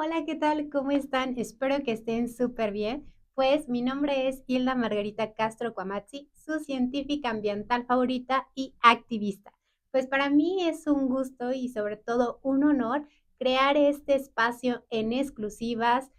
Hola, ¿qué tal? ¿Cómo están? Espero que estén súper bien. Pues mi nombre es Hilda Margarita Castro Cuamazzi, su científica ambiental favorita y activista. Pues para mí es un gusto y sobre todo un honor crear este espacio en exclusivas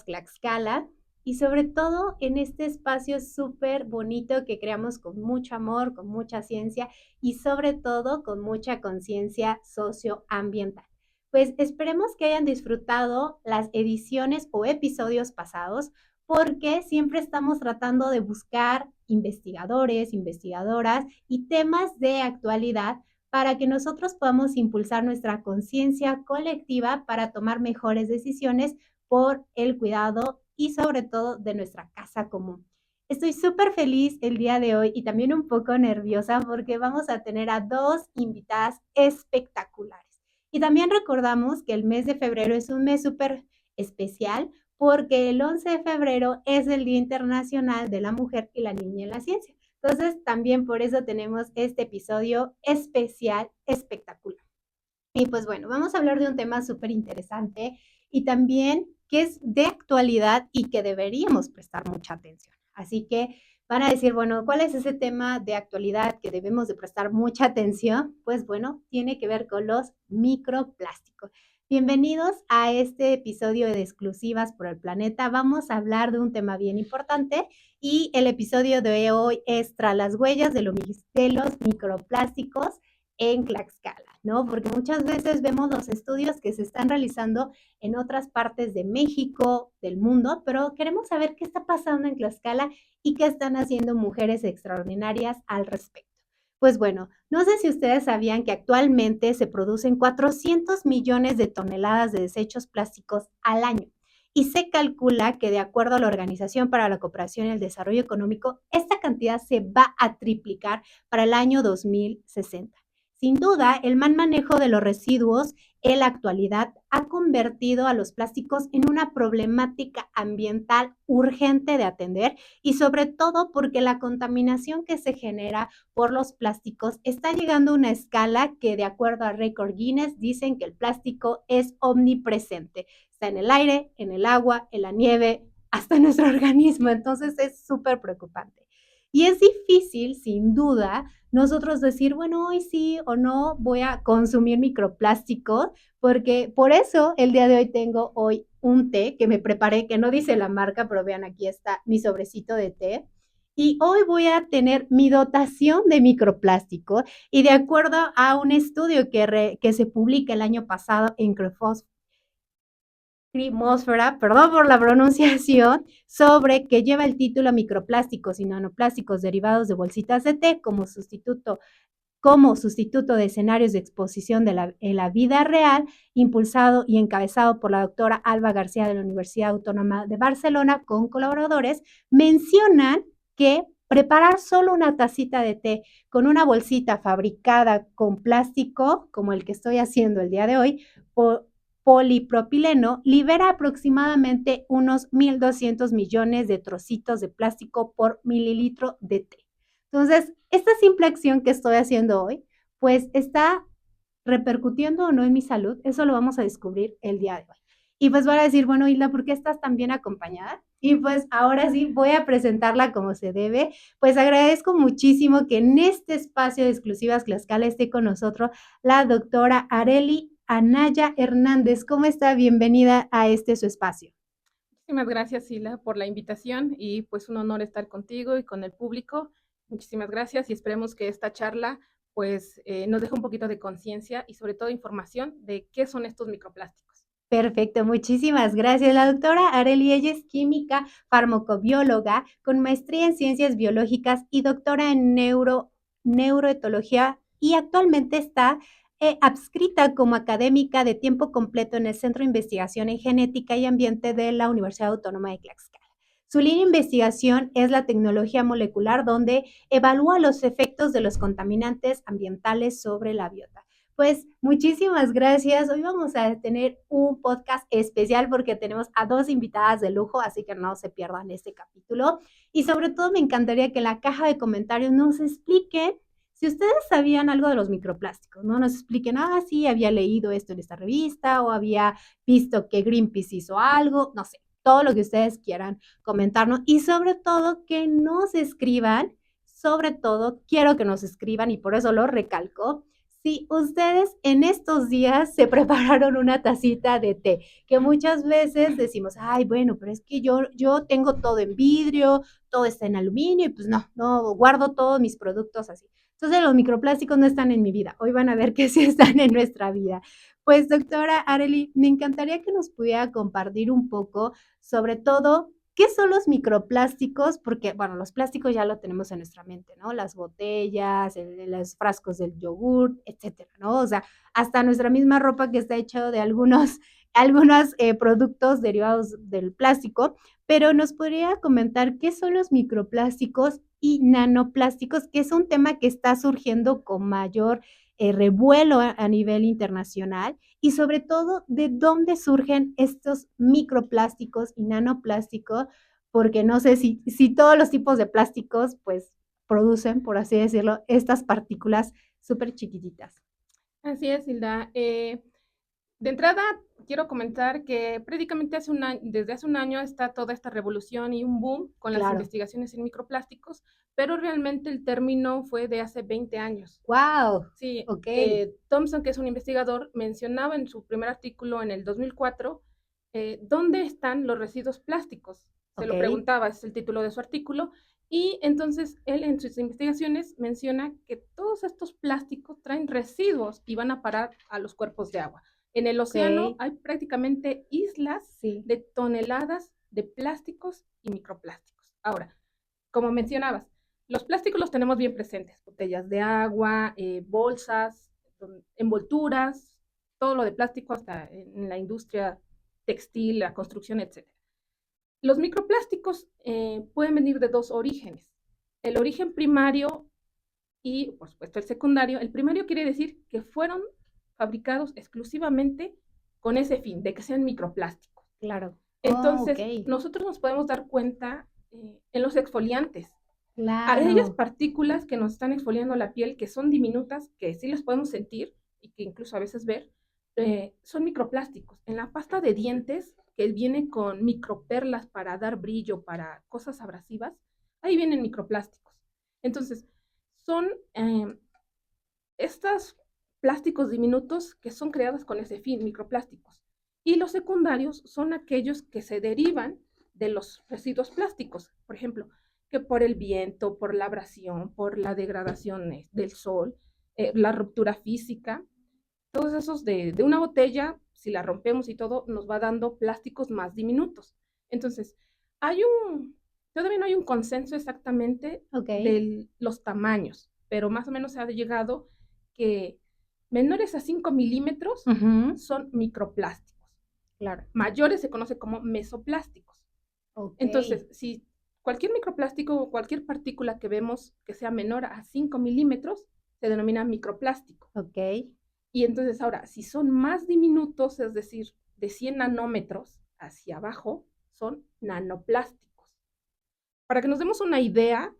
Tlaxcala y sobre todo en este espacio súper bonito que creamos con mucho amor, con mucha ciencia y sobre todo con mucha conciencia socioambiental. Pues esperemos que hayan disfrutado las ediciones o episodios pasados porque siempre estamos tratando de buscar investigadores, investigadoras y temas de actualidad para que nosotros podamos impulsar nuestra conciencia colectiva para tomar mejores decisiones por el cuidado y sobre todo de nuestra casa común. Estoy súper feliz el día de hoy y también un poco nerviosa porque vamos a tener a dos invitadas espectaculares. Y también recordamos que el mes de febrero es un mes súper especial porque el 11 de febrero es el Día Internacional de la Mujer y la Niña en la Ciencia. Entonces, también por eso tenemos este episodio especial, espectacular. Y pues bueno, vamos a hablar de un tema súper interesante y también que es de actualidad y que deberíamos prestar mucha atención. Así que van a decir, bueno, ¿cuál es ese tema de actualidad que debemos de prestar mucha atención? Pues bueno, tiene que ver con los microplásticos. Bienvenidos a este episodio de Exclusivas por el Planeta. Vamos a hablar de un tema bien importante y el episodio de hoy es tras las huellas de los microplásticos en Tlaxcala, ¿no? Porque muchas veces vemos los estudios que se están realizando en otras partes de México, del mundo, pero queremos saber qué está pasando en Tlaxcala y qué están haciendo mujeres extraordinarias al respecto. Pues bueno, no sé si ustedes sabían que actualmente se producen 400 millones de toneladas de desechos plásticos al año y se calcula que de acuerdo a la Organización para la Cooperación y el Desarrollo Económico, esta cantidad se va a triplicar para el año 2060. Sin duda, el mal manejo de los residuos en la actualidad ha convertido a los plásticos en una problemática ambiental urgente de atender y sobre todo porque la contaminación que se genera por los plásticos está llegando a una escala que de acuerdo a Record Guinness dicen que el plástico es omnipresente. Está en el aire, en el agua, en la nieve, hasta en nuestro organismo. Entonces es súper preocupante. Y es difícil, sin duda, nosotros decir, bueno, hoy sí o no voy a consumir microplásticos, porque por eso el día de hoy tengo hoy un té que me preparé, que no dice la marca, pero vean, aquí está mi sobrecito de té. Y hoy voy a tener mi dotación de microplástico y de acuerdo a un estudio que se publica el año pasado en Crimósfera, perdón por la pronunciación, sobre que lleva el título Microplásticos y nanoplásticos derivados de bolsitas de té como sustituto de escenarios de exposición en la vida real, impulsado y encabezado por la doctora Alba García de la Universidad Autónoma de Barcelona con colaboradores, mencionan que preparar solo una tacita de té con una bolsita fabricada con plástico, como el que estoy haciendo el día de hoy, polipropileno, libera aproximadamente unos 1.200 millones de trocitos de plástico por mililitro de té. Entonces, esta simple acción que estoy haciendo hoy, pues está repercutiendo o no en mi salud, eso lo vamos a descubrir el día de hoy. Y pues van a decir, bueno, Hilda, ¿por qué estás tan bien acompañada? Y pues ahora sí voy a presentarla como se debe. Pues agradezco muchísimo que en este espacio de exclusivas Tlaxcala esté con nosotros la doctora Areli Anaya Hernández. ¿Cómo está? Bienvenida a este su espacio. Muchísimas gracias, Sila, por la invitación y pues un honor estar contigo y con el público. Muchísimas gracias y esperemos que esta charla pues nos deje un poquito de conciencia y sobre todo información de qué son estos microplásticos. Perfecto, muchísimas gracias. La doctora Areli, ella es química farmacobióloga con maestría en ciencias biológicas y doctora en neuroetología y actualmente está adscrita como académica de tiempo completo en el Centro de Investigación en Genética y Ambiente de la Universidad Autónoma de Tlaxcala. Su línea de investigación es la tecnología molecular, donde evalúa los efectos de los contaminantes ambientales sobre la biota. Pues muchísimas gracias. Hoy vamos a tener un podcast especial porque tenemos a dos invitadas de lujo, así que no se pierdan este capítulo. Y sobre todo me encantaría que en la caja de comentarios nos expliquen si ustedes sabían algo de los microplásticos, ¿no? Nos expliquen, sí, había leído esto en esta revista o había visto que Greenpeace hizo algo, no sé, todo lo que ustedes quieran comentarnos y sobre todo que nos escriban, sobre todo quiero que nos escriban y por eso lo recalco, si ustedes en estos días se prepararon una tacita de té, que muchas veces decimos, ay, bueno, pero es que yo tengo todo en vidrio, todo está en aluminio y pues no, guardo todos mis productos así. Entonces los microplásticos no están en mi vida, hoy van a ver que sí están en nuestra vida. Pues doctora Arely, me encantaría que nos pudiera compartir un poco sobre todo ¿qué son los microplásticos? Porque, bueno, los plásticos ya lo tenemos en nuestra mente, ¿no? Las botellas, los frascos del yogur, etcétera, ¿no? O sea, hasta nuestra misma ropa que está hecha de algunos productos derivados del plástico, pero nos podría comentar qué son los microplásticos y nanoplásticos, que es un tema que está surgiendo con mayor revuelo a nivel internacional y sobre todo de dónde surgen estos microplásticos y nanoplásticos, porque no sé si todos los tipos de plásticos pues producen, por así decirlo, estas partículas súper chiquititas. Así es, Hilda. De entrada, quiero comentar que prácticamente desde hace un año está toda esta revolución y un boom con las Claro. investigaciones en microplásticos, pero realmente el término fue de hace 20 años. ¡Wow! Sí, Ok. Thompson, que es un investigador, mencionaba en su primer artículo en el 2004, ¿dónde están los residuos plásticos? Se Ok. lo preguntaba, es el título de su artículo, y entonces él en sus investigaciones menciona que todos estos plásticos traen residuos y van a parar a los cuerpos de agua. En el océano Ok. hay prácticamente islas Sí. de toneladas de plásticos y microplásticos. Ahora, como mencionabas, los plásticos los tenemos bien presentes, botellas de agua, bolsas, envolturas, todo lo de plástico hasta en la industria textil, la construcción, etc. Los microplásticos pueden venir de dos orígenes. El origen primario y, por supuesto, el secundario. El primario quiere decir que fueron fabricados exclusivamente con ese fin, de que sean microplásticos. Claro. Oh, ok. Entonces, nosotros nos podemos dar cuenta en los exfoliantes. Aquellas Claro. partículas que nos están exfoliando la piel, que son diminutas, que sí las podemos sentir y que incluso a veces ver, son microplásticos. En la pasta de dientes, que viene con microperlas para dar brillo, para cosas abrasivas, ahí vienen microplásticos. Entonces, son estos plásticos diminutos que son creados con ese fin, microplásticos. Y los secundarios son aquellos que se derivan de los residuos plásticos. Por ejemplo, que por el viento, por la abrasión, por la degradación del sol, la ruptura física, todos esos de una botella, si la rompemos y todo, nos va dando plásticos más diminutos. Entonces, hay todavía no hay un consenso exactamente Ok. de los tamaños, pero más o menos se ha llegado que menores a 5 milímetros Ujú. son microplásticos. Claro. Mayores se conoce como mesoplásticos. Ok. Entonces, si cualquier microplástico o cualquier partícula que vemos que sea menor a 5 milímetros, se denomina microplástico. Ok. Y entonces ahora, si son más diminutos, es decir, de 100 nanómetros hacia abajo, son nanoplásticos. Para que nos demos una idea,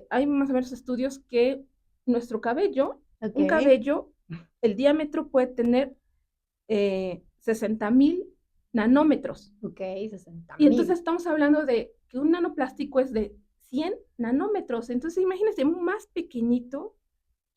hay más o menos estudios que nuestro cabello, Ok. un cabello, el diámetro puede tener 60,000 nanómetros. Ok, 60 Y entonces mil. estamos hablando de que un nanoplástico es de 100 nanómetros. Entonces imagínense, más pequeñito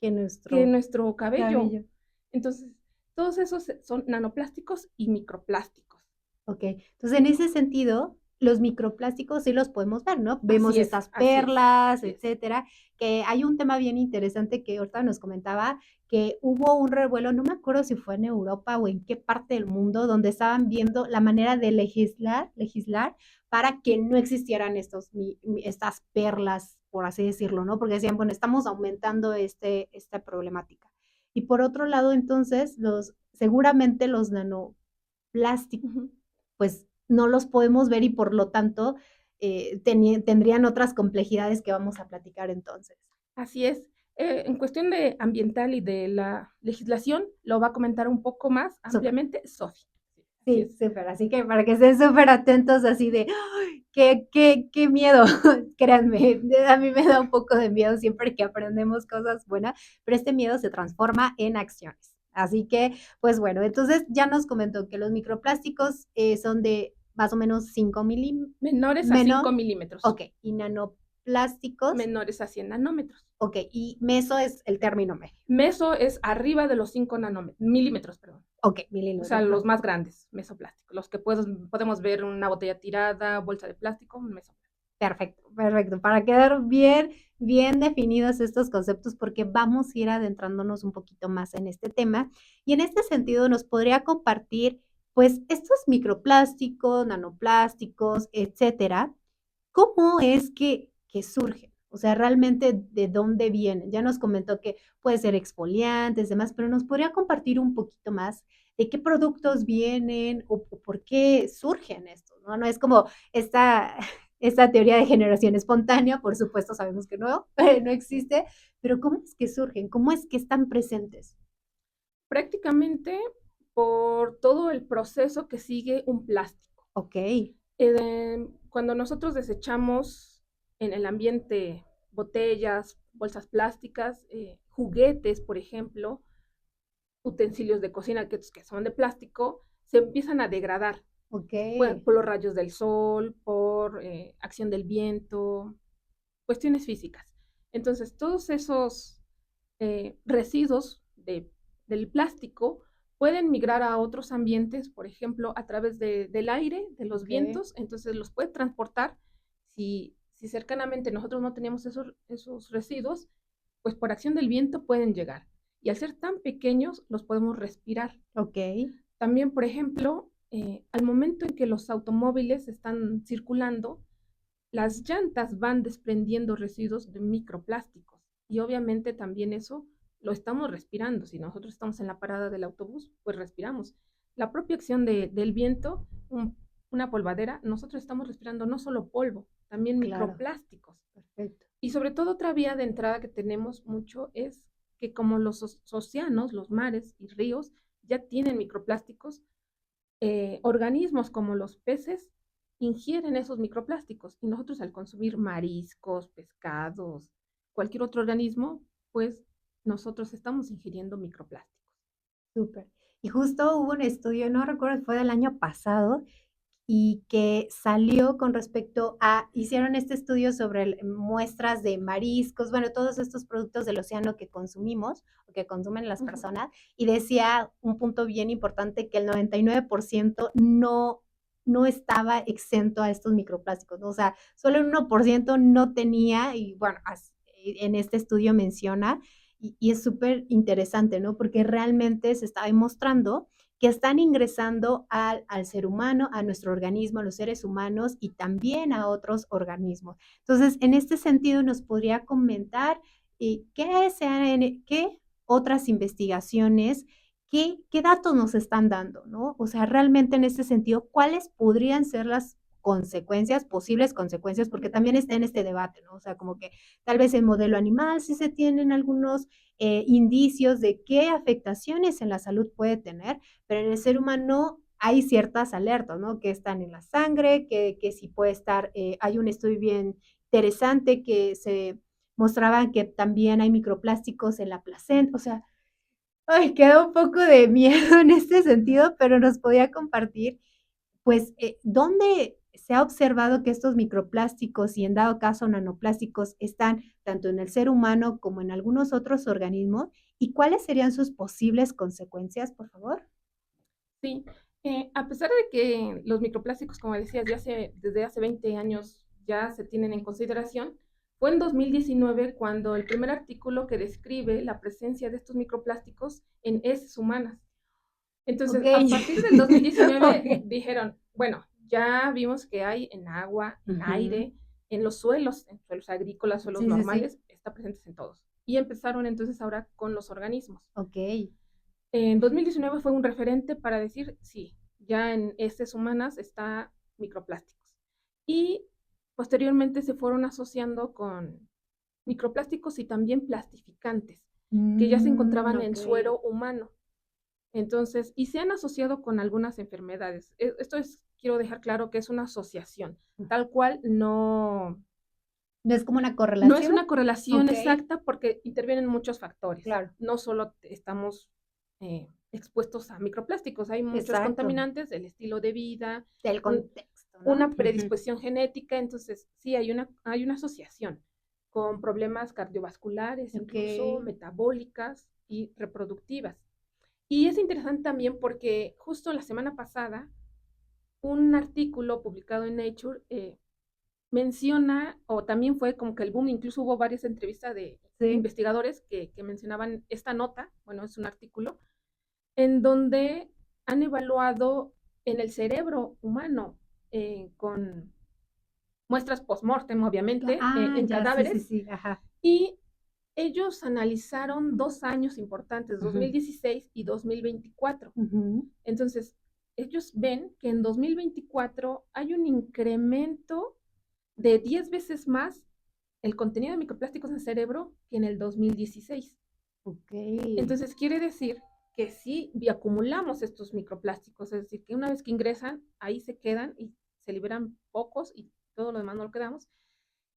Que que nuestro nuestro cabello. cabello. Entonces, todos esos son nanoplásticos y microplásticos. Ok, entonces en ese sentido, los microplásticos sí los podemos ver, ¿no? Vemos Así es, estas así es, perlas, así es. etcétera, que hay un tema bien interesante que ahorita nos comentaba, que hubo un revuelo, no me acuerdo si fue en Europa o en qué parte del mundo, donde estaban viendo la manera de legislar para que no existieran estas perlas, por así decirlo, ¿no? Porque decían, bueno, estamos aumentando esta problemática. Y por otro lado, entonces, seguramente los nanoplásticos Ujú. pues no los podemos ver y por lo tanto tendrían otras complejidades que vamos a platicar entonces. Así es. En cuestión de ambiental y de la legislación, lo va a comentar un poco más Súper. ampliamente Sofi. Así Sí, es. súper, así que para que estén súper atentos así de, ¡ay! Qué miedo, créanme, a mí me da un poco de miedo siempre que aprendemos cosas buenas, pero este miedo se transforma en acciones. Así que, pues bueno, entonces ya nos comentó que los microplásticos, son de más o menos 5 Menores a 5 menor, milímetros, okey, y nanoplásticos, menores a 100 nanómetros. okey, y meso es el término medio. Meso es arriba de los 5 milímetros, perdón. Okey, O sea, milímetros. los más grandes, mesoplásticos. Los que podemos ver una botella tirada, bolsa de plástico, mesoplástico. Perfecto, perfecto. Para quedar bien definidos estos conceptos, porque vamos a ir adentrándonos un poquito más en este tema. Y en este sentido, nos podría compartir, pues, estos microplásticos, nanoplásticos, etcétera, ¿cómo es que surgen? O sea, realmente, ¿de dónde vienen? Ya nos comentó que puede ser exfoliantes, demás, pero ¿nos podría compartir un poquito más de qué productos vienen o por qué surgen estos? ¿No? No es como esta esta teoría de generación espontánea, por supuesto, sabemos que no, no existe, pero ¿cómo es que surgen? ¿Cómo es que están presentes? Prácticamente por todo el proceso que sigue un plástico. Okey, Cuando nosotros desechamos en el ambiente botellas, bolsas plásticas, juguetes, por ejemplo, utensilios de cocina que son de plástico, se empiezan a degradar. Bueno, okey, por los rayos del sol, por acción del viento, cuestiones físicas. Entonces, todos esos residuos del plástico pueden migrar a otros ambientes, por ejemplo, a través del aire, de los okey, vientos, entonces los puede transportar. Si cercanamente nosotros no tenemos esos residuos, pues por acción del viento pueden llegar. Y al ser tan pequeños, los podemos respirar. okey, También, por ejemplo, al momento en que los automóviles están circulando, las llantas van desprendiendo residuos de microplásticos y obviamente también eso lo estamos respirando. Si nosotros estamos en la parada del autobús, pues respiramos. La propia acción del viento, una polvadera, nosotros estamos respirando no solo polvo, también claro, microplásticos. perfecto. Y sobre todo otra vía de entrada que tenemos mucho es que como los océanos, los mares y ríos ya tienen microplásticos, organismos como los peces ingieren esos microplásticos y nosotros al consumir mariscos, pescados, cualquier otro organismo, pues nosotros estamos ingiriendo microplásticos. Súper. Y justo hubo un estudio, no recuerdo, fue del año pasado, y que salió con respecto a hicieron este estudio sobre muestras de mariscos, bueno, todos estos productos del océano que consumimos, o que consumen las Ujú. personas, y decía un punto bien importante, que el 99% no estaba exento a estos microplásticos, ¿no? O sea, solo el 1% no tenía, y bueno, en este estudio menciona, y es súper interesante, ¿no? Porque realmente se está demostrando que están ingresando al ser humano, a nuestro organismo, a los seres humanos y también a otros organismos. Entonces, en este sentido, nos podría comentar qué otras investigaciones, qué datos nos están dando, ¿no? O sea, realmente en ese sentido, ¿cuáles podrían ser las consecuencias, posibles consecuencias? Porque también está en este debate, ¿no? O sea, como que tal vez el modelo animal sí se tienen algunos indicios de qué afectaciones en la salud puede tener, pero en el ser humano hay ciertas alertas, ¿no? Que están en la sangre, que sí puede estar, hay un estudio bien interesante que se mostraba que también hay microplásticos en la placenta, o sea, ay, queda un poco de miedo en este sentido, pero nos podía compartir pues, ¿dónde se ha observado que estos microplásticos y, en dado caso, nanoplásticos están tanto en el ser humano como en algunos otros organismos? ¿Y cuáles serían sus posibles consecuencias, por favor? Sí, a pesar de que los microplásticos, como decías, desde hace 20 años ya se tienen en consideración, fue en 2019 cuando el primer artículo que describe la presencia de estos microplásticos en heces humanas. Entonces, a Okey. partir del 2019 Okey. dijeron, bueno, ya vimos que hay en agua, en Ujú. aire, en suelos agrícolas, suelos Sí, sí, sí. normales, está presentes en todos. Y empezaron entonces ahora con los organismos. Okey. En 2019 fue un referente para decir, sí, ya en heces humanas está microplásticos. Y posteriormente se fueron asociando con microplásticos y también plastificantes, que ya se encontraban en Okey. suero humano. Entonces, y se han asociado con algunas enfermedades. Quiero dejar claro que es una asociación, tal cual ¿No es como una no es correlación? una correlación Ok, exacta porque intervienen muchos factores. claro, No solo estamos expuestos a microplásticos, hay muchos exacto, contaminantes, el estilo de vida, del un- contexto, ¿no? una Ujú. predisposición genética, entonces sí hay una asociación con problemas cardiovasculares, Ok, incluso metabólicas y reproductivas. Y es interesante también porque justo la semana pasada, un artículo publicado en Nature menciona, o también fue como que el boom, incluso hubo varias entrevistas de sí, investigadores que mencionaban esta nota, bueno, es un artículo, en donde han evaluado en el cerebro humano con muestras post-mortem, obviamente, en ya, sí, sí, cadáveres, sí, ajá. y ellos analizaron 2 años importantes, Ujú, 2016 y 2024. ujú. Entonces, ellos ven que en 2024 hay un incremento de 10 veces más el contenido de microplásticos en el cerebro que en el 2016. Ok. Entonces, quiere decir que sí acumulamos estos microplásticos, es decir, que una vez que ingresan, ahí se quedan y se liberan pocos y todo lo demás no lo quedamos,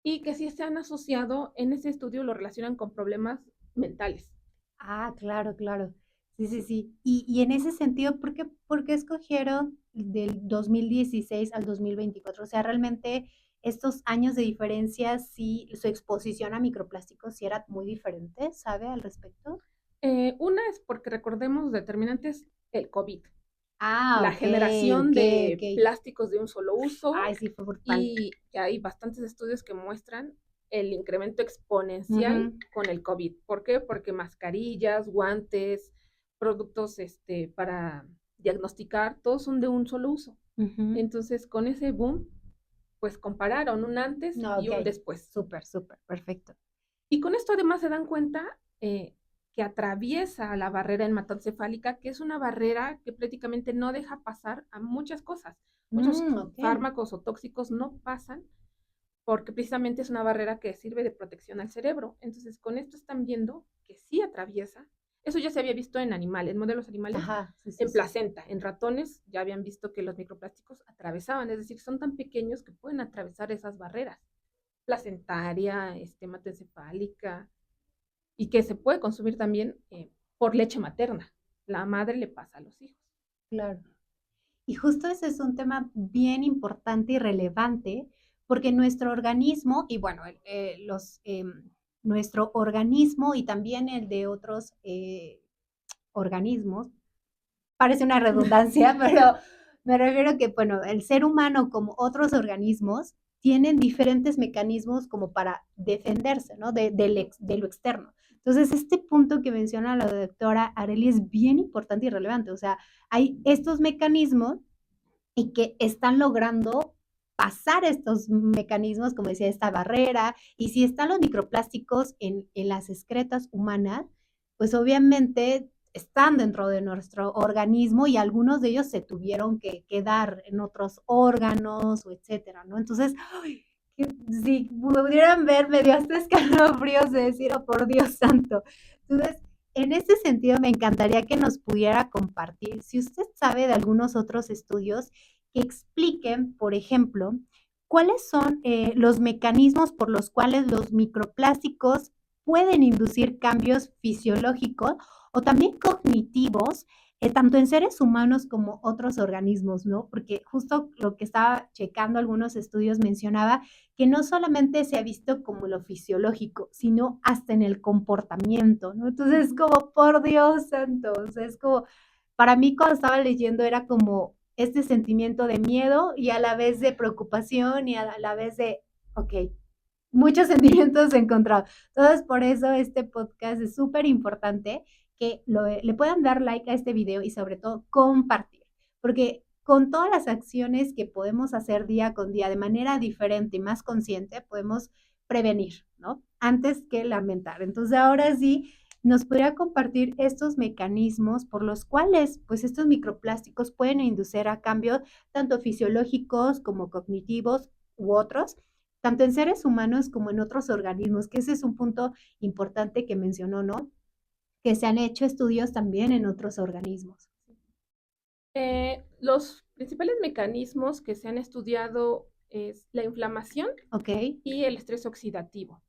y que sí se han asociado, en ese estudio lo relacionan con problemas mentales. Ah, claro, claro. Sí, sí, Sí. sí. Y en ese sentido, ¿por qué escogieron del 2016 al 2024? O sea, realmente estos años de diferencia, sí, su exposición a microplásticos sí era muy diferente, ¿sabe al respecto? Una es porque recordemos determinantes el COVID, Ah, la ok, generación ok, de ok. plásticos de un solo uso, Ay, sí, fue brutal. y hay bastantes estudios que muestran el incremento exponencial Ujú, con el COVID. ¿Por qué? Porque mascarillas, guantes, productos para diagnosticar, todos son de un solo uso. ujú. Entonces, con ese boom, pues compararon un antes No, y ok, un después. súper, súper, perfecto. Y con esto además se dan cuenta que atraviesa la barrera hematoencefálica, que es una barrera que prácticamente no deja pasar a muchas cosas. Muchos Ok. fármacos o tóxicos no pasan porque precisamente es una barrera que sirve de protección al cerebro. Entonces, con esto están viendo que sí atraviesa. Eso ya se había visto en animales, en modelos animales, Ajá, sí, sí, en sí. placenta, en ratones ya habían visto que los microplásticos atravesaban, es decir, son tan pequeños que pueden atravesar esas barreras placentaria, hematoencefálica, y que se puede consumir también por leche materna. La madre le pasa a los hijos. Claro. Y justo ese es un tema bien importante y relevante, porque nuestro organismo, y bueno, nuestro organismo y también el de otros organismos, parece una redundancia, pero me refiero que, bueno, el ser humano como otros organismos tienen diferentes mecanismos como para defenderse, ¿no? De lo externo. Entonces, este punto que menciona la doctora Areli es bien importante y relevante. O sea, hay estos mecanismos y que están logrando pasar estos mecanismos, como decía, esta barrera, y si están los microplásticos en las excretas humanas, pues obviamente están dentro de nuestro organismo y algunos de ellos se tuvieron que quedar en otros órganos o etcétera, ¿no? Entonces, ay, si pudieran ver, me dio hasta escalofríos de decir, oh, por Dios santo. Entonces, en ese sentido, me encantaría que nos pudiera compartir, si usted sabe de algunos otros estudios que expliquen, por ejemplo, cuáles son los mecanismos por los cuales los microplásticos pueden inducir cambios fisiológicos o también cognitivos, tanto en seres humanos como otros organismos, ¿no? Porque justo lo que estaba checando algunos estudios mencionaba que no solamente se ha visto como lo fisiológico, sino hasta en el comportamiento, ¿no? Entonces, como, por Dios santo, o sea, es como, para mí cuando estaba leyendo era como este sentimiento de miedo y a la vez de preocupación y a la vez de, ok, muchos sentimientos encontrados. Entonces, por eso este podcast es súper importante que le puedan dar like a este video y sobre todo compartir, porque con todas las acciones que podemos hacer día con día de manera diferente y más consciente, podemos prevenir, ¿no? Antes que lamentar. Entonces, ahora sí, nos podría compartir estos mecanismos por los cuales, pues, estos microplásticos pueden inducir a cambios tanto fisiológicos como cognitivos u otros, tanto en seres humanos como en otros organismos, que ese es un punto importante que mencionó, ¿no? que se han hecho estudios también en otros organismos. Los principales mecanismos que se han estudiado es la inflamación Ok, y el estrés oxidativo.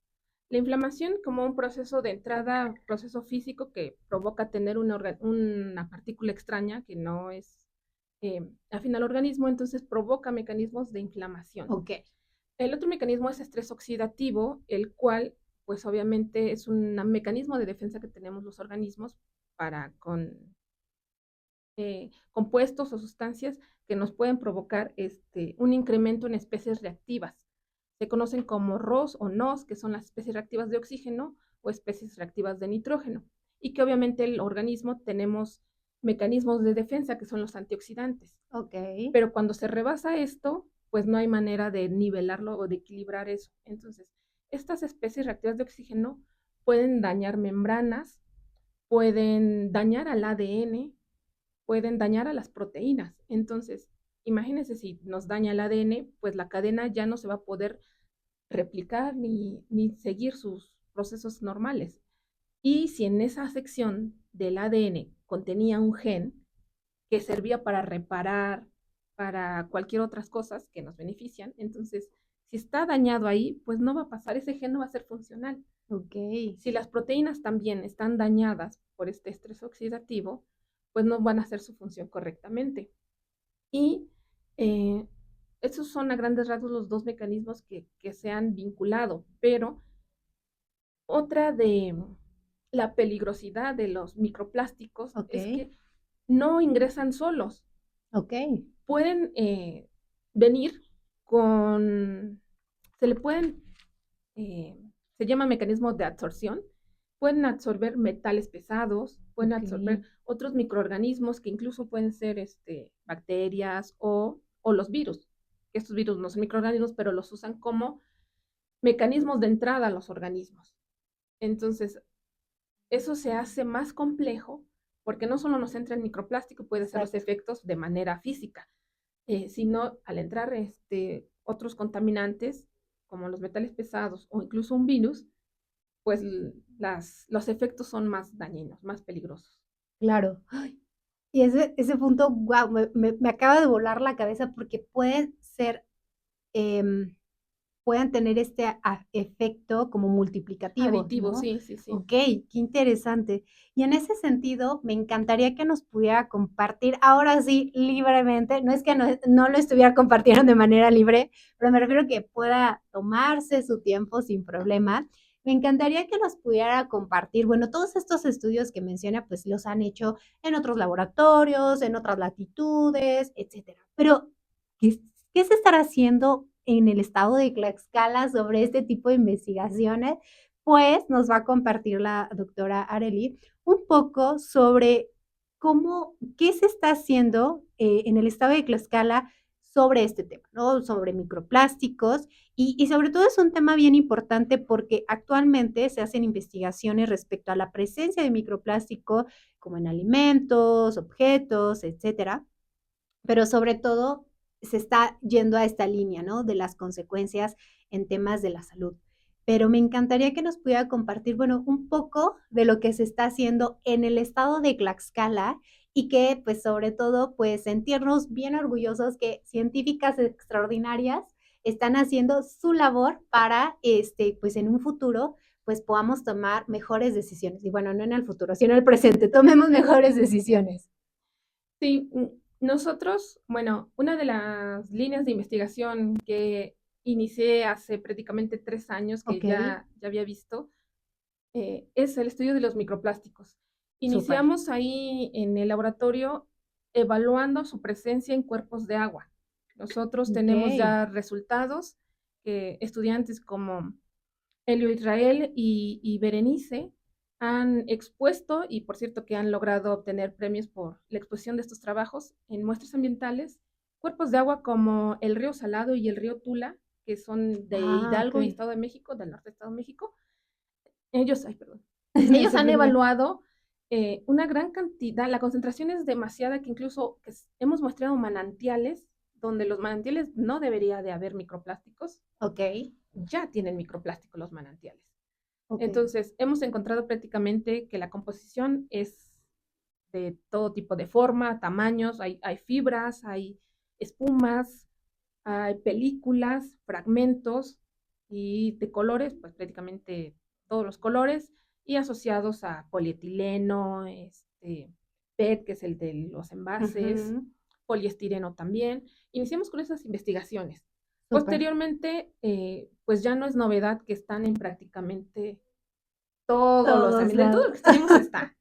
La inflamación como un proceso de entrada, proceso físico que provoca tener una partícula extraña que no es afín al organismo, entonces provoca mecanismos de inflamación. ok, El otro mecanismo es estrés oxidativo, el cual pues obviamente es un mecanismo de defensa que tenemos los organismos para con compuestos o sustancias que nos pueden provocar un incremento en especies reactivas. Se conocen como ROS o NOS, que son las especies reactivas de oxígeno o especies reactivas de nitrógeno, y que obviamente el organismo tenemos mecanismos de defensa que son los antioxidantes. ok. Pero cuando se rebasa esto, pues no hay manera de nivelarlo o de equilibrar eso. Entonces, estas especies reactivas de oxígeno pueden dañar membranas, pueden dañar al ADN, pueden dañar a las proteínas. Entonces, imagínense si nos daña el ADN, pues la cadena ya no se va a poder replicar ni seguir sus procesos normales. Y si en esa sección del ADN contenía un gen que servía para reparar, para cualquier otras cosas que nos benefician, entonces, si está dañado ahí, pues no va a pasar, ese gen no va a ser funcional. Ok, Si las proteínas también están dañadas por este estrés oxidativo, pues no van a hacer su función correctamente. Y eh, esos son a grandes rasgos los dos mecanismos que se han vinculado, pero otra de la peligrosidad de los microplásticos ok, es que no ingresan solos, ok, pueden venir con, se le pueden, eh, se llama mecanismo de absorción, pueden absorber metales pesados, pueden ok. absorber otros microorganismos que incluso pueden ser bacterias o los virus, que estos virus no son microorganismos, pero los usan como mecanismos de entrada a los organismos. Entonces, eso se hace más complejo porque no solo nos entra el microplástico, puede hacer los Exacto. efectos de manera física, sino al entrar otros contaminantes como los metales pesados o incluso un virus, pues los efectos son más dañinos, más peligrosos. Claro. Ay, y ese punto, guau, me acaba de volar la cabeza porque pueden ser, em, puedan tener este efecto como multiplicativo, Aditivo, ¿no? sí, sí, sí. Okey, qué interesante. Y en ese sentido, me encantaría que nos pudiera compartir, ahora sí, libremente, no es que no lo estuviera compartiendo de manera libre, pero me refiero a que pueda tomarse su tiempo sin problema. Me encantaría que nos pudiera compartir, bueno, todos estos estudios que menciona, pues, los han hecho en otros laboratorios, en otras latitudes, etcétera. Pero, ¿qué qué se estará haciendo en el estado de Tlaxcala sobre este tipo de investigaciones? Pues, nos va a compartir la doctora Arely un poco sobre qué se está haciendo, en el estado de Tlaxcala sobre este tema, ¿no? Sobre microplásticos y sobre todo es un tema bien importante porque actualmente se hacen investigaciones respecto a la presencia de microplástico, como en alimentos, objetos, etcétera, pero sobre todo se está yendo a esta línea, ¿no? De las consecuencias en temas de la salud. Pero me encantaría que nos pudiera compartir, bueno, un poco de lo que se está haciendo en el estado de Tlaxcala y que, pues, sobre todo, pues, sentirnos bien orgullosos que científicas extraordinarias están haciendo su labor para, pues, en un futuro, pues, podamos tomar mejores decisiones. Y bueno, no en el futuro, sino en el presente, tomemos mejores decisiones. Sí, nosotros, bueno, una de las líneas de investigación que inicié hace prácticamente 3 años que Okey, ya había visto, es el estudio de los microplásticos. súper. Iniciamos ahí en el laboratorio evaluando su presencia en cuerpos de agua. Nosotros tenemos Okey. ya resultados que estudiantes como Elio Israel y Berenice han expuesto, y por cierto que han logrado obtener premios por la exposición de estos trabajos en muestras ambientales, cuerpos de agua como el río Salado y el río Tula, que son de Ah, Hidalgo y okey. Estado de México, del norte de Estado de México. Ellos, ay, perdón, No ellos se han preocupe. evaluado una gran cantidad, la concentración es demasiada que incluso hemos muestrado manantiales donde los manantiales no debería de haber microplásticos, Okey, ya tienen microplásticos los manantiales. Ok. Entonces, hemos encontrado prácticamente que la composición es de todo tipo de forma, tamaños, hay fibras, hay espumas, hay películas, fragmentos y de colores, pues prácticamente todos los colores y asociados a polietileno, PET, que es el de los envases, Ujú. poliestireno también. Iniciamos con esas investigaciones. Súper. Posteriormente, pues ya no es novedad que están en prácticamente todos los Todos ambientes, en todo lados. lo que estudiamos está.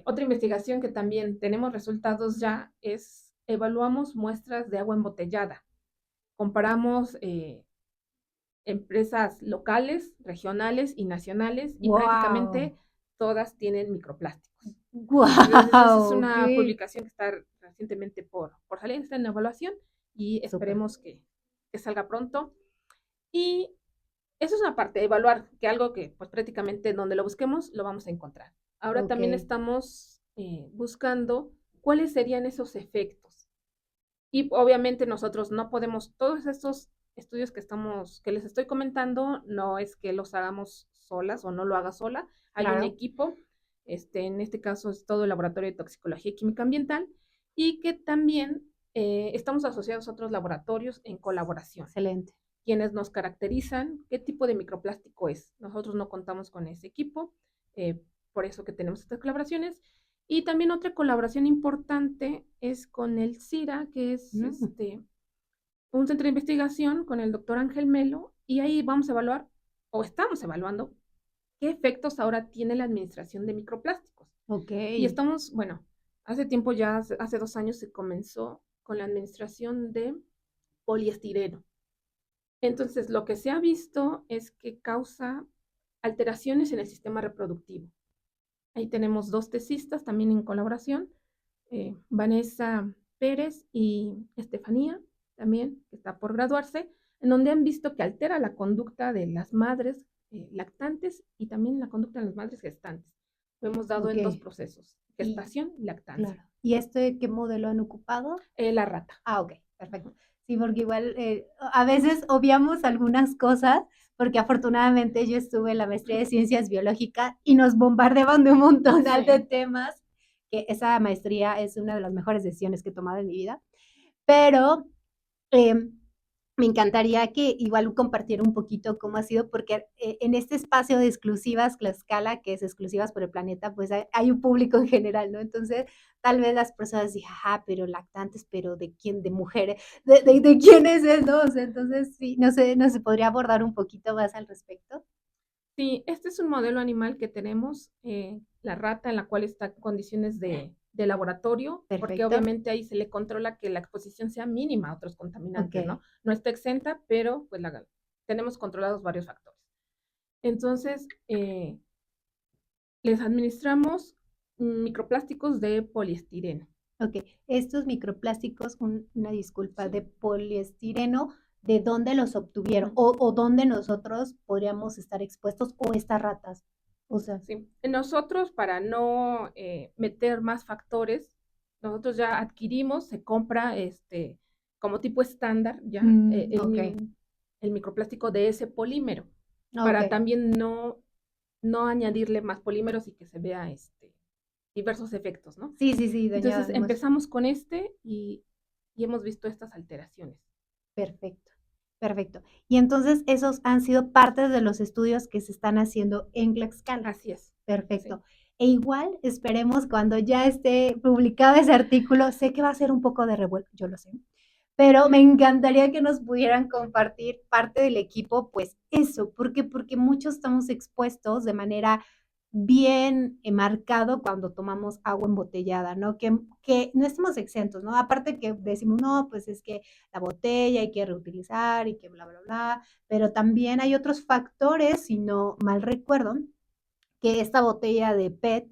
Otra investigación que también tenemos resultados ya es evaluamos muestras de agua embotellada. Comparamos empresas locales, regionales y nacionales y Wow. prácticamente todas tienen microplásticos. Entonces es Wow. una Ok. publicación que está recientemente por salir, está en evaluación y Súper. esperemos que salga pronto. Y eso es una parte, evaluar que algo que pues prácticamente donde lo busquemos lo vamos a encontrar. Ahora Ok. también estamos buscando cuáles serían esos efectos. Y obviamente nosotros no podemos, todos estos estudios que les estoy comentando, no es que los hagamos solas o no lo haga sola. Hay un Claro. equipo, en este caso es todo el laboratorio de toxicología y química ambiental, y que también estamos asociados a otros laboratorios en colaboración Excelente. quienes nos caracterizan, qué tipo de microplástico es. Nosotros no contamos con ese equipo, por eso que tenemos estas colaboraciones. Y también otra colaboración importante es con el CIRA, que es Mm. un centro de investigación con el doctor Ángel Melo, y ahí vamos a evaluar, o estamos evaluando, qué efectos ahora tiene la administración de microplásticos. Ok. Y estamos, bueno, hace tiempo ya, hace 2 años se comenzó con la administración de poliestireno. Entonces, lo que se ha visto es que causa alteraciones en el sistema reproductivo. Ahí tenemos dos tesistas también en colaboración, Vanessa Pérez y Estefanía, también, que está por graduarse, en donde han visto que altera la conducta de las madres lactantes y también la conducta de las madres gestantes. Lo hemos dado Ok. en dos procesos, Y gestación y lactancia. claro. ¿Y este qué modelo han ocupado? La rata. Ah, ok, perfecto. Ujú. Sí, porque igual a veces obviamos algunas cosas, porque afortunadamente yo estuve en la maestría de ciencias biológicas y nos bombardeaban de un montonal de Sí. temas, que esa maestría es una de las mejores decisiones que he tomado en mi vida. Pero eh, me encantaría que igual compartiera un poquito cómo ha sido, porque en este espacio de exclusivas Tlaxcala, que es exclusivas por el planeta, pues hay un público en general, ¿no? Entonces, tal vez las personas digan, ah, pero lactantes, pero ¿de quién? ¿De mujeres? ¿De quiénes es, no? O sea, entonces, sí, no sé, ¿podría abordar un poquito más al respecto? Sí, este es un modelo animal que tenemos, la rata, en la cual está en condiciones de laboratorio, porque Perfecto. obviamente ahí se le controla que la exposición sea mínima a otros Ok. contaminantes, ¿no? No está exenta, pero pues tenemos controlados varios factores. Entonces, les administramos microplásticos de poliestireno. Ok, estos microplásticos, una disculpa, Sí. de poliestireno, ¿de dónde los obtuvieron? Ujú. O dónde nosotros podríamos estar expuestos o estas ratas. O sea, Sí. Nosotros, para no meter más factores, nosotros ya adquirimos, se compra como tipo estándar ya ok, el microplástico de ese polímero, ok. para también no añadirle más polímeros y que se vea diversos efectos, ¿no? Sí, sí, sí, Entonces dañada mucho. empezamos con y hemos visto estas alteraciones. Perfecto, perfecto. Y entonces esos han sido partes de los estudios que se están haciendo en Tlaxcala. Así es, sí. Perfecto. E igual esperemos cuando ya esté publicado ese artículo, sé que va a ser un poco de revuelo, yo lo sé, pero me encantaría que nos pudieran compartir parte del equipo, pues eso, ¿por qué? Porque muchos estamos expuestos de manera bien marcado cuando tomamos agua embotellada, ¿no? Que no estemos exentos, ¿no? Aparte que decimos, no, pues es que la botella hay que reutilizar y que bla, bla, bla, pero también hay otros factores, si no mal recuerdo, que esta botella de PET,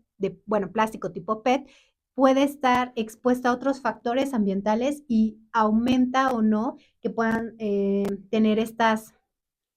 bueno, plástico tipo PET, puede estar expuesta a otros factores ambientales y aumenta o no que puedan tener estas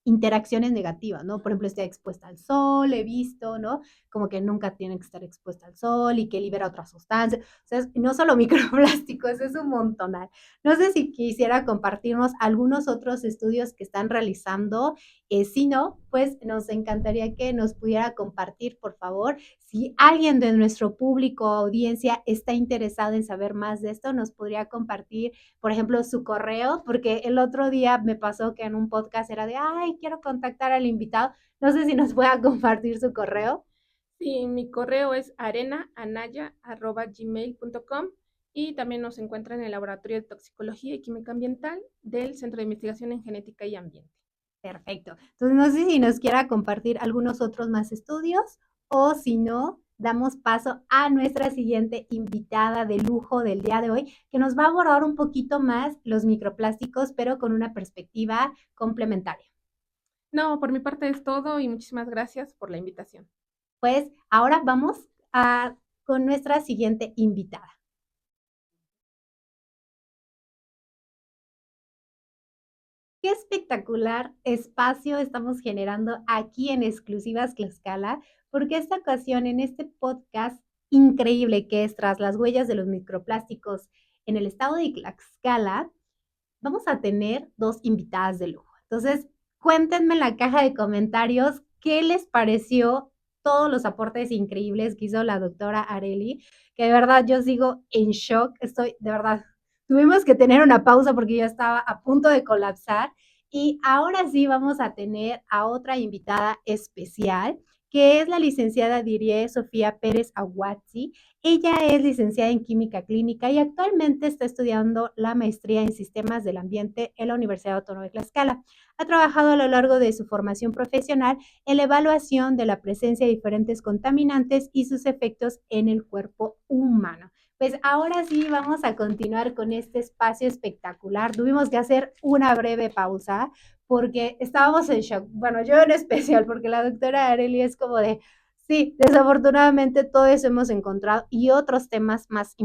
interacciones negativas, ¿no? Por ejemplo, esté expuesta al sol, he visto, ¿no? Como que nunca tiene que estar expuesta al sol y que libera otras sustancias. O sea, no solo microplásticos, es un montonal. No sé si quisiera compartirnos algunos otros estudios que están realizando. Si no, pues nos encantaría que nos pudiera compartir, por favor. Si alguien de nuestro público o audiencia está interesado en saber más de esto, nos podría compartir, por ejemplo, su correo, porque el otro día me pasó que en un podcast era de, ay, quiero contactar al invitado. No sé si nos pueda compartir su correo. Sí, mi correo es arenaanaya@gmail.com y también nos encuentran en el Laboratorio de Toxicología y Química Ambiental del Centro de Investigación en Genética y Ambiente. Perfecto. Entonces, no sé si nos quiera compartir algunos otros más estudios o si no, damos paso a nuestra siguiente invitada de lujo del día de hoy, que nos va a abordar un poquito más los microplásticos, pero con una perspectiva complementaria. No, por mi parte es todo y muchísimas gracias por la invitación. Pues ahora vamos con nuestra siguiente invitada. Qué espectacular espacio estamos generando aquí en Exclusivas Tlaxcala, porque esta ocasión en este podcast increíble que es Tras las huellas de los microplásticos en el estado de Tlaxcala, vamos a tener dos invitadas de lujo. Entonces, cuéntenme en la caja de comentarios qué les pareció todos los aportes increíbles que hizo la doctora Areli, que de verdad yo sigo en shock, estoy de verdad, tuvimos que tener una pausa porque ya estaba a punto de colapsar y ahora sí vamos a tener a otra invitada especial que es la licenciada Dirie Sofía Pérez Aguazzi. Ella es licenciada en Química Clínica y actualmente está estudiando la maestría en Sistemas del Ambiente en la Universidad Autónoma de Tlaxcala. Ha trabajado a lo largo de su formación profesional en la evaluación de la presencia de diferentes contaminantes y sus efectos en el cuerpo humano. Pues ahora sí vamos a continuar con este espacio espectacular. Tuvimos que hacer una breve pausa porque estábamos en shock. Bueno, yo en especial, porque la doctora Areli es como de, sí, desafortunadamente todo eso hemos encontrado y otros temas más,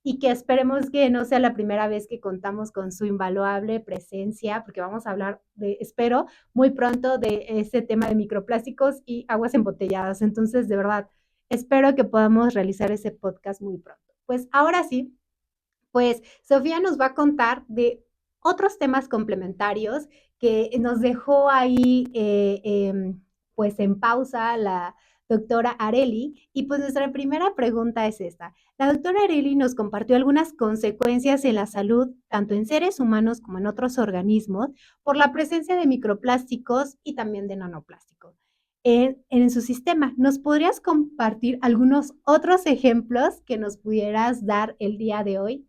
y que esperemos que no sea la primera vez que contamos con su invaluable presencia, porque vamos a hablar de, espero, muy pronto de ese tema de microplásticos y aguas embotelladas. Entonces, de verdad, espero que podamos realizar ese podcast muy pronto. Pues ahora sí, pues Sofía nos va a contar de otros temas complementarios que nos dejó ahí pues en pausa la doctora Areli. Y pues nuestra primera pregunta es esta. La doctora Areli nos compartió algunas consecuencias en la salud, tanto en seres humanos como en otros organismos, por la presencia de microplásticos y también de nanoplásticos en su sistema. ¿Nos podrías compartir algunos otros ejemplos que nos pudieras dar el día de hoy?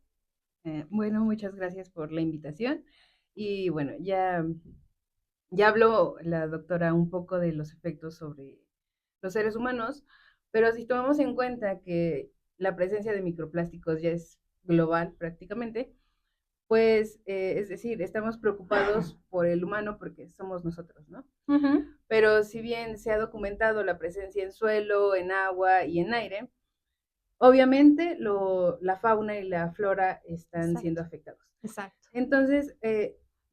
Bueno, muchas gracias por la invitación. Y bueno, ya habló la doctora un poco de los efectos sobre los seres humanos, pero si tomamos en cuenta que la presencia de microplásticos ya es global prácticamente, pues es decir, estamos preocupados por el humano porque somos nosotros, ¿no? Pero si bien se ha documentado la presencia en suelo, en agua y en aire, obviamente la fauna y la flora están siendo afectados. Exacto. Entonces,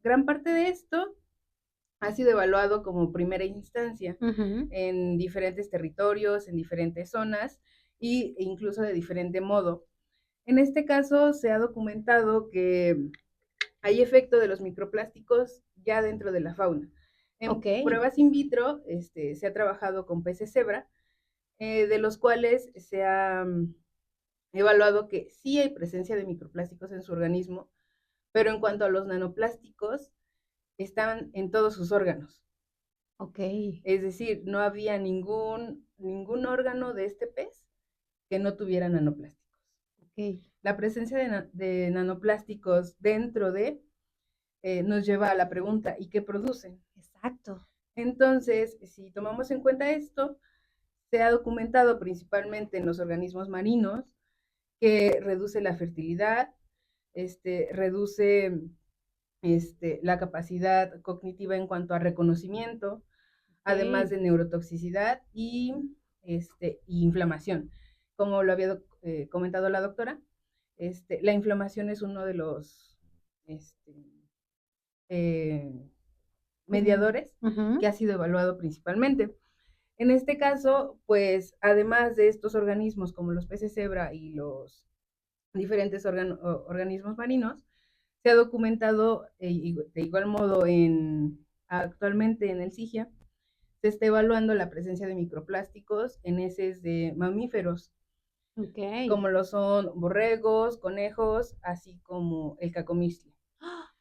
gran parte de esto ha sido evaluado como primera instancia en diferentes territorios, en diferentes zonas e incluso de diferente modo. En este caso se ha documentado que hay efecto de los microplásticos ya dentro de la fauna. En pruebas in vitro se ha trabajado con peces cebra, de los cuales se ha evaluado que sí hay presencia de microplásticos en su organismo, pero en cuanto a los nanoplásticos, están en todos sus órganos. Ok. Es decir, no había ningún órgano de este pez que no tuviera nanoplásticos. Ok. La presencia de nanoplásticos dentro de nos lleva a la pregunta, ¿y qué producen? Exacto. Entonces, si tomamos en cuenta esto, se ha documentado principalmente en los organismos marinos que reduce la fertilidad, reduce la capacidad cognitiva en cuanto a reconocimiento, además de neurotoxicidad y inflamación. Como lo había comentado la doctora, la inflamación es uno de los mediadores que ha sido evaluado principalmente. En este caso, pues además de estos organismos como los peces cebra y los diferentes organismos marinos, se ha documentado de igual modo actualmente en el SIGIA, se está evaluando la presencia de microplásticos en heces de mamíferos, como lo son borregos, conejos, así como el cacomistle.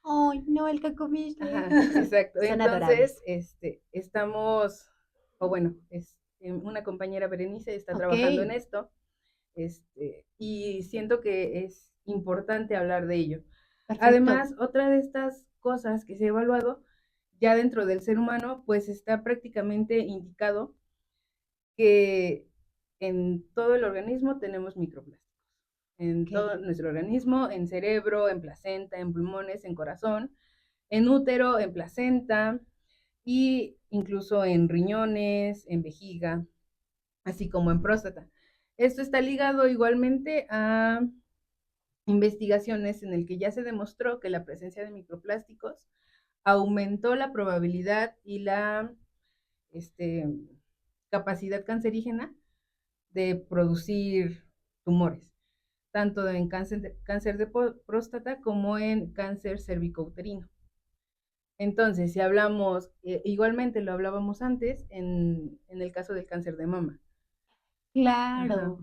¡Ay, no, el cacomistle! Exacto. Son Entonces, adorables. estamos, o bueno, una compañera Berenice está trabajando en esto, y siento que es importante hablar de ello. Perfecto. Además, otra de estas cosas que se ha evaluado ya dentro del ser humano, pues está prácticamente indicado que en todo el organismo tenemos microplásticos. En todo nuestro organismo, en cerebro, en placenta, en pulmones, en corazón, en útero, en placenta y incluso en riñones, en vejiga, así como en próstata. Esto está ligado igualmente a investigaciones en el que ya se demostró que la presencia de microplásticos aumentó la probabilidad y la capacidad cancerígena de producir tumores, tanto en cáncer de próstata como en cáncer cervicouterino. Entonces, si hablamos, igualmente lo hablábamos antes, en el caso del cáncer de mama. Claro. Ajá.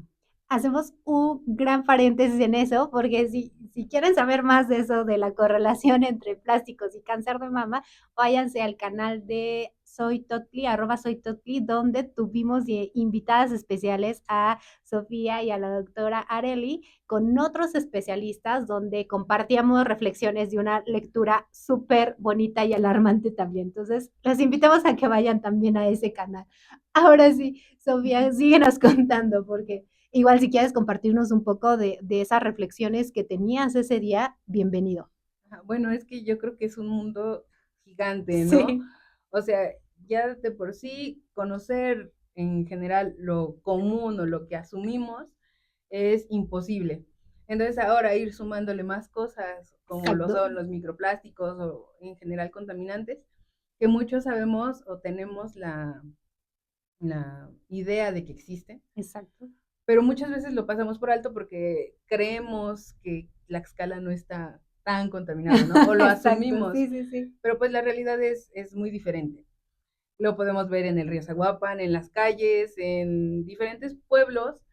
Hacemos un gran paréntesis en eso, porque si quieren saber más de eso, de la correlación entre plásticos y cáncer de mama, váyanse al canal de Soy Totli, @soytotli, donde tuvimos invitadas especiales a Sofía y a la doctora Areli, con otros especialistas, donde compartíamos reflexiones de una lectura súper bonita y alarmante también. Entonces, los invitamos a que vayan también a ese canal. Ahora sí, Sofía, síguenos contando, porque igual si quieres compartirnos un poco de esas reflexiones que tenías ese día, bienvenido. Bueno, es que yo creo que es un mundo gigante, ¿no? Sí. O sea, ya de por sí conocer en general lo común o lo que asumimos es imposible. Entonces ahora ir sumándole más cosas como Exacto. Lo son los microplásticos o en general contaminantes, que muchos sabemos o tenemos la idea de que existen. Exacto. Pero muchas veces lo pasamos por alto porque creemos que Tlaxcala no está tan contaminado, ¿no? O lo asumimos. Sí. Pero pues la realidad es muy diferente. Lo podemos ver en el río Zaguapan, en las calles, en diferentes pueblos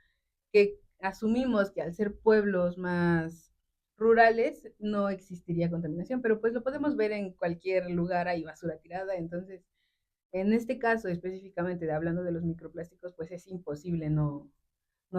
que asumimos que al ser pueblos más rurales no existiría contaminación, pero pues lo podemos ver en cualquier lugar, hay basura tirada, entonces en este caso específicamente hablando de los microplásticos, pues es imposible no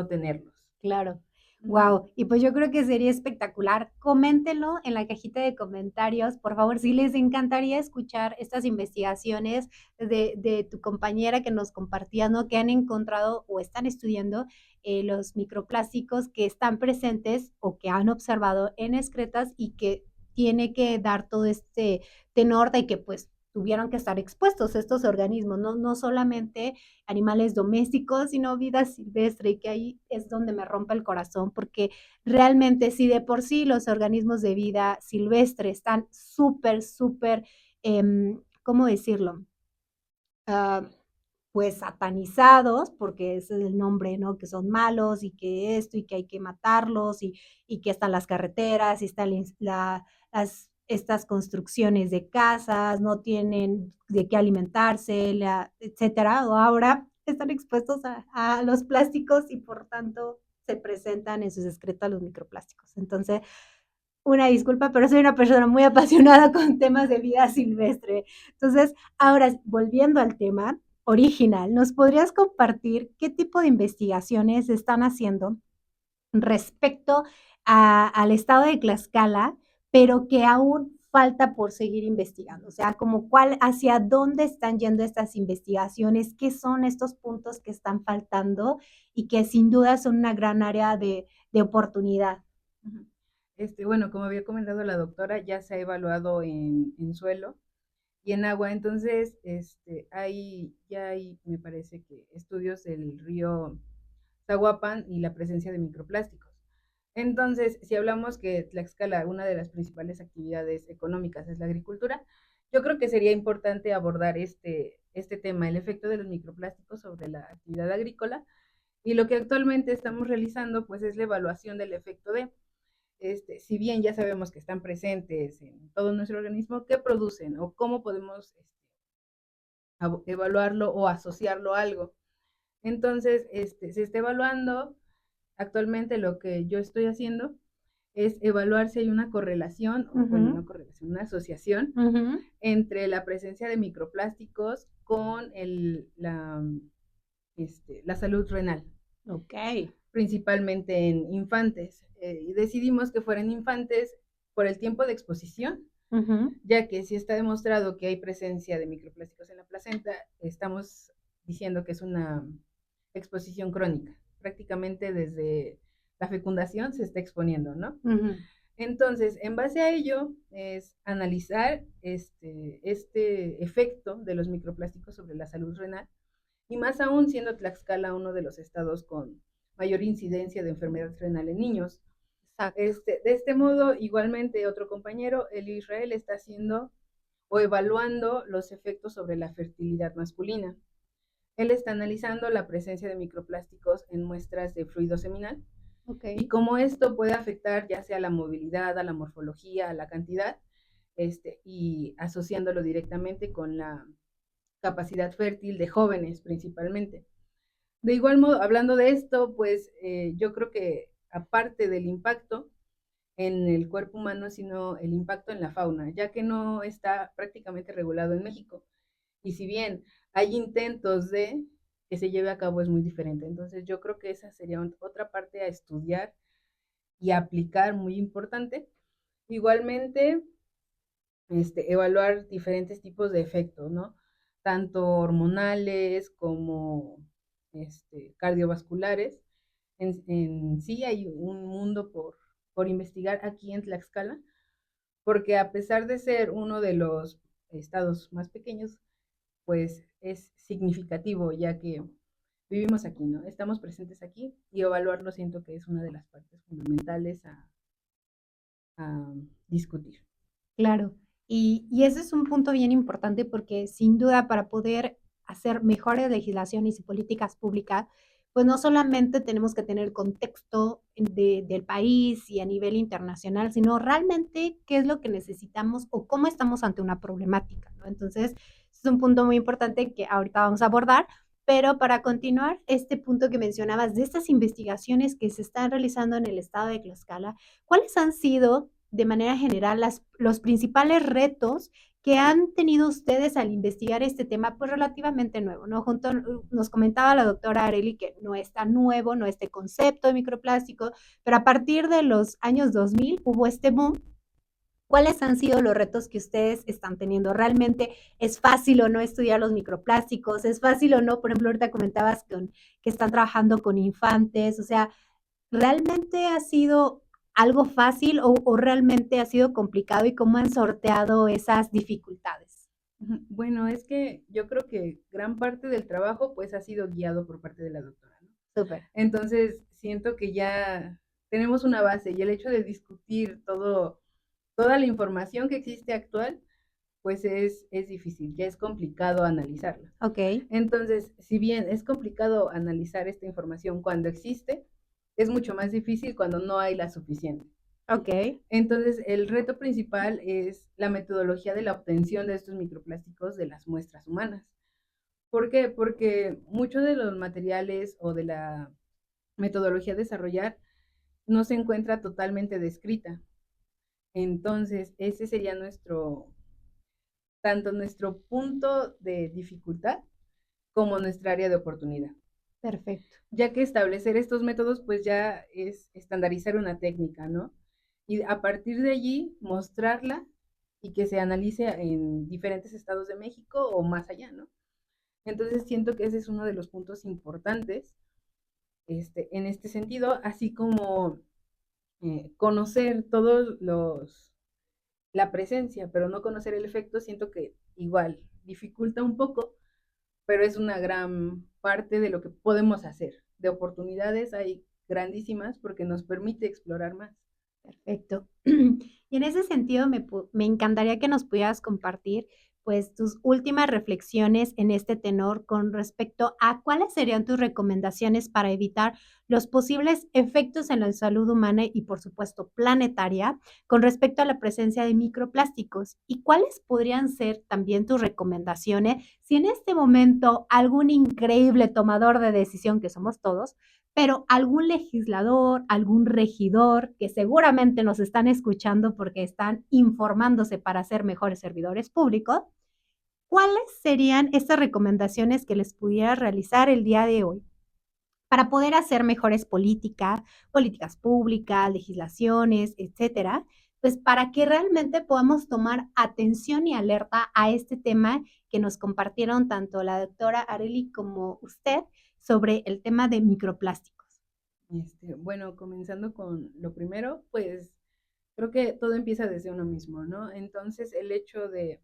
tenerlos. Claro. Wow. Y pues yo creo que sería espectacular. Coméntenlo en la cajita de comentarios, por favor, si les encantaría escuchar estas investigaciones de tu compañera que nos compartía, ¿no? Que han encontrado o están estudiando los microplásticos que están presentes o que han observado en excretas y que tiene que dar todo este tenor de que pues tuvieron que estar expuestos estos organismos, no solamente animales domésticos, sino vida silvestre, y que ahí es donde me rompe el corazón, porque realmente si de por sí los organismos de vida silvestre están súper, ¿cómo decirlo? Pues satanizados, porque ese es el nombre, ¿no? Que son malos y que esto y que hay que matarlos y que están las carreteras y están estas construcciones de casas, no tienen de qué alimentarse, etcétera. O ahora están expuestos a los plásticos y por tanto se presentan en sus excretas los microplásticos. Entonces, una disculpa, pero soy una persona muy apasionada con temas de vida silvestre. Entonces, ahora volviendo al tema original, ¿nos podrías compartir qué tipo de investigaciones están haciendo respecto al estado de Tlaxcala, pero que aún falta por seguir investigando? O sea, como hacia dónde están yendo estas investigaciones, qué son estos puntos que están faltando y que sin duda son una gran área de oportunidad. Bueno, como había comentado la doctora, ya se ha evaluado en suelo y en agua, entonces ya hay, me parece que estudios del río Zaguapan y la presencia de microplásticos. Entonces, si hablamos que Tlaxcala, una de las principales actividades económicas es la agricultura, yo creo que sería importante abordar este tema, el efecto de los microplásticos sobre la actividad agrícola. Y lo que actualmente estamos realizando, pues, es la evaluación del efecto de, si bien ya sabemos que están presentes en todo nuestro organismo, ¿qué producen o cómo podemos evaluarlo o asociarlo a algo? Entonces, se está evaluando. Actualmente lo que yo estoy haciendo es evaluar si hay una correlación, o bueno, no correlación, una asociación entre la presencia de microplásticos con la salud renal. Ok. Principalmente en infantes. Y decidimos que fueran infantes por el tiempo de exposición, ya que si está demostrado que hay presencia de microplásticos en la placenta, estamos diciendo que es una exposición crónica. Prácticamente desde la fecundación se está exponiendo, ¿no? Entonces, en base a ello, es analizar este efecto de los microplásticos sobre la salud renal, y más aún siendo Tlaxcala uno de los estados con mayor incidencia de enfermedad renal en niños. De este modo, igualmente, otro compañero, el Israel, está haciendo o evaluando los efectos sobre la fertilidad masculina. Él está analizando la presencia de microplásticos en muestras de fluido seminal, y cómo esto puede afectar ya sea a la movilidad, a la morfología, a la cantidad, y asociándolo directamente con la capacidad fértil de jóvenes principalmente. De igual modo, hablando de esto, pues yo creo que aparte del impacto en el cuerpo humano, sino el impacto en la fauna, ya que no está prácticamente regulado en México. Y si bien hay intentos de que se lleve a cabo, es muy diferente. Entonces yo creo que esa sería otra parte a estudiar y aplicar muy importante. Igualmente, evaluar diferentes tipos de efectos, ¿no? Tanto hormonales como cardiovasculares. En sí hay un mundo por investigar aquí en Tlaxcala, porque a pesar de ser uno de los estados más pequeños, pues es significativo, ya que vivimos aquí, ¿no? Estamos presentes aquí, y evaluarlo siento que es una de las partes fundamentales a discutir. Claro, y ese es un punto bien importante porque sin duda para poder hacer mejores legislaciones y políticas públicas, pues no solamente tenemos que tener contexto del país y a nivel internacional, sino realmente qué es lo que necesitamos o cómo estamos ante una problemática, ¿no? Entonces, es un punto muy importante que ahorita vamos a abordar, pero para continuar, este punto que mencionabas de estas investigaciones que se están realizando en el estado de Tlaxcala, ¿cuáles han sido de manera general los principales retos que han tenido ustedes al investigar este tema, pues relativamente nuevo, ¿no? Nos comentaba la doctora Areli que no es tan nuevo, no este concepto de microplástico, pero a partir de los años 2000 hubo este boom. ¿Cuáles han sido los retos que ustedes están teniendo? ¿Realmente es fácil o no estudiar los microplásticos? ¿Es fácil o no? Por ejemplo, ahorita comentabas que están trabajando con infantes, o sea, ¿realmente ha sido algo fácil o realmente ha sido complicado y cómo han sorteado esas dificultades? Bueno, es que yo creo que gran parte del trabajo pues ha sido guiado por parte de la doctora, ¿no? Súper. Entonces siento que ya tenemos una base, y el hecho de discutir toda la información que existe actual, pues es difícil, ya es complicado analizarla. Ok. Entonces, si bien es complicado analizar esta información cuando existe, es mucho más difícil cuando no hay la suficiente. Ok. Entonces, el reto principal es la metodología de la obtención de estos microplásticos de las muestras humanas. ¿Por qué? Porque muchos de los materiales o de la metodología a desarrollar no se encuentra totalmente descrita. Entonces, ese sería tanto nuestro punto de dificultad como nuestra área de oportunidad. Perfecto. Ya que establecer estos métodos, pues ya es estandarizar una técnica, ¿no? Y a partir de allí mostrarla y que se analice en diferentes estados de México o más allá, ¿no? Entonces siento que ese es uno de los puntos importantes en este sentido, así como conocer la presencia, pero no conocer el efecto, siento que igual dificulta un poco, pero es una gran parte de lo que podemos hacer. De oportunidades hay grandísimas porque nos permite explorar más. Perfecto. Y en ese sentido, me encantaría que nos pudieras compartir, pues, tus últimas reflexiones en este tenor con respecto a cuáles serían tus recomendaciones para evitar los posibles efectos en la salud humana y, por supuesto, planetaria, con respecto a la presencia de microplásticos. ¿Y cuáles podrían ser también tus recomendaciones si en este momento algún increíble tomador de decisión, que somos todos, pero algún legislador, algún regidor que seguramente nos están escuchando porque están informándose para ser mejores servidores públicos, ¿cuáles serían estas recomendaciones que les pudiera realizar el día de hoy para poder hacer mejores políticas públicas, legislaciones, etcétera? Pues para que realmente podamos tomar atención y alerta a este tema que nos compartieron tanto la doctora Arely como usted sobre el tema de microplásticos. Bueno, comenzando con lo primero, pues creo que todo empieza desde uno mismo, ¿no? Entonces, el hecho de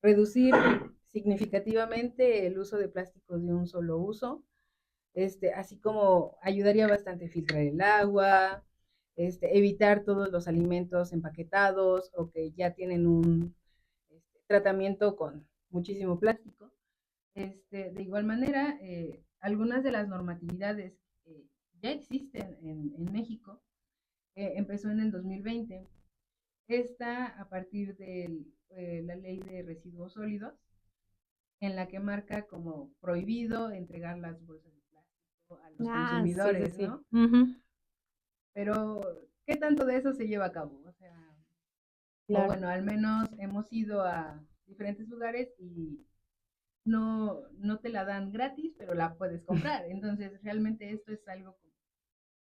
reducir significativamente el uso de plásticos de un solo uso, así como ayudaría bastante a filtrar el agua, evitar todos los alimentos empaquetados o que ya tienen un tratamiento con muchísimo plástico. De igual manera, algunas de las normatividades que ya existen en México, empezó en el 2020. Esta a partir de la ley de residuos sólidos, en la que marca como prohibido entregar las bolsas de plástico a los consumidores, sí. ¿No? Pero, ¿qué tanto de eso se lleva a cabo? O sea, claro. O bueno, al menos hemos ido a diferentes lugares y no te la dan gratis, pero la puedes comprar. Entonces, realmente esto es algo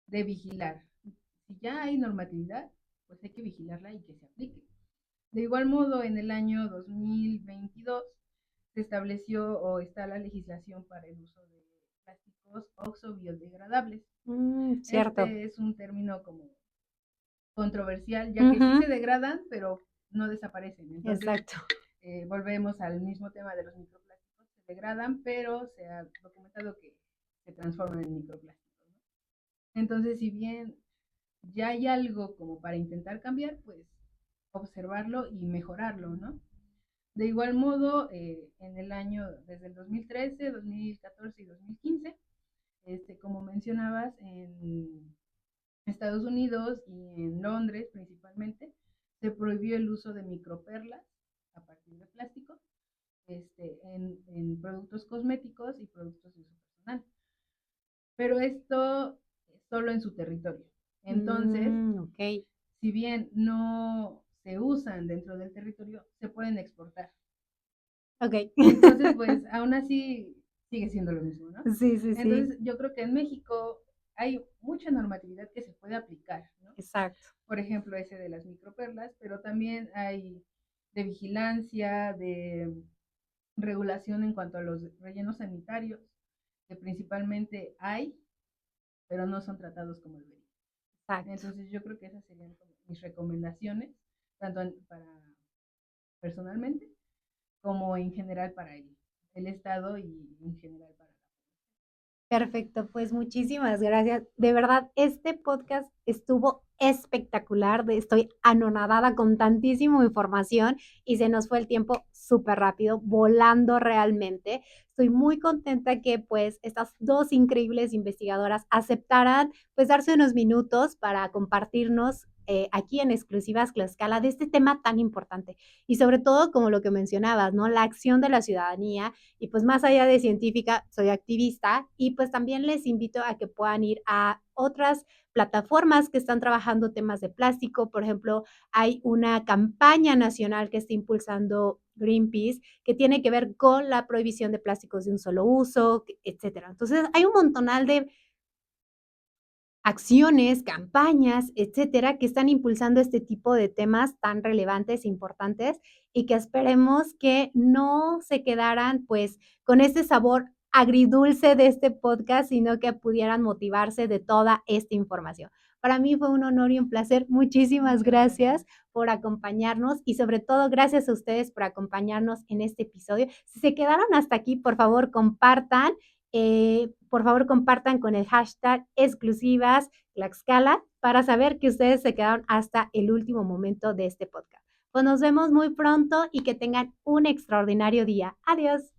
de vigilar. Si ya hay normatividad, pues hay que vigilarla y que se aplique. De igual modo, en el año 2022 se estableció o está la legislación para el uso de plásticos oxo-biodegradables. Cierto. Este es un término como controversial, ya que sí se degradan, pero no desaparecen. Entonces, exacto. Volvemos al mismo tema de los microplásticos. Se degradan, pero se ha documentado que se transforman en microplásticos, ¿no? Entonces, si bien ya hay algo como para intentar cambiar, pues observarlo y mejorarlo, ¿no? De igual modo, en el año, desde el 2013, 2014 y 2015, como mencionabas, en Estados Unidos y en Londres principalmente, se prohibió el uso de microperlas a partir de plástico en productos cosméticos y productos de uso personal. Pero esto solo en su territorio. Entonces, okay. Si bien no se usan dentro del territorio, se pueden exportar. Ok. Entonces, pues, aún así sigue siendo lo mismo, ¿no? Sí. Entonces, yo creo que en México hay mucha normatividad que se puede aplicar, ¿no? Exacto. Por ejemplo, ese de las microperlas, pero también hay de vigilancia, de regulación en cuanto a los rellenos sanitarios, que principalmente hay, pero no son tratados como deberían. Exacto. Entonces yo creo que esas serían mis recomendaciones, tanto para personalmente como en general para el Estado y en general para la población. Perfecto, pues muchísimas gracias. De verdad, este podcast estuvo espectacular. Estoy anonadada con tantísima información y se nos fue el tiempo súper rápido, volando realmente. Estoy muy contenta que pues estas dos increíbles investigadoras aceptaran pues darse unos minutos para compartirnos aquí en Exclusivas Tlaxcala de este tema tan importante y sobre todo como lo que mencionabas, ¿no? La acción de la ciudadanía y pues más allá de científica, soy activista y pues también les invito a que puedan ir a otras plataformas que están trabajando temas de plástico. Por ejemplo, hay una campaña nacional que está impulsando Greenpeace que tiene que ver con la prohibición de plásticos de un solo uso, etcétera. Entonces, hay un montonal de acciones, campañas, etcétera, que están impulsando este tipo de temas tan relevantes e importantes y que esperemos que no se quedaran pues con este sabor agridulce de este podcast, sino que pudieran motivarse de toda esta información. Para mí fue un honor y un placer. Muchísimas gracias por acompañarnos y sobre todo gracias a ustedes por acompañarnos en este episodio. Si se quedaron hasta aquí, por favor, compartan Por favor, compartan con el hashtag exclusivas Tlaxcala para saber que ustedes se quedaron hasta el último momento de este podcast. Pues nos vemos muy pronto y que tengan un extraordinario día. Adiós.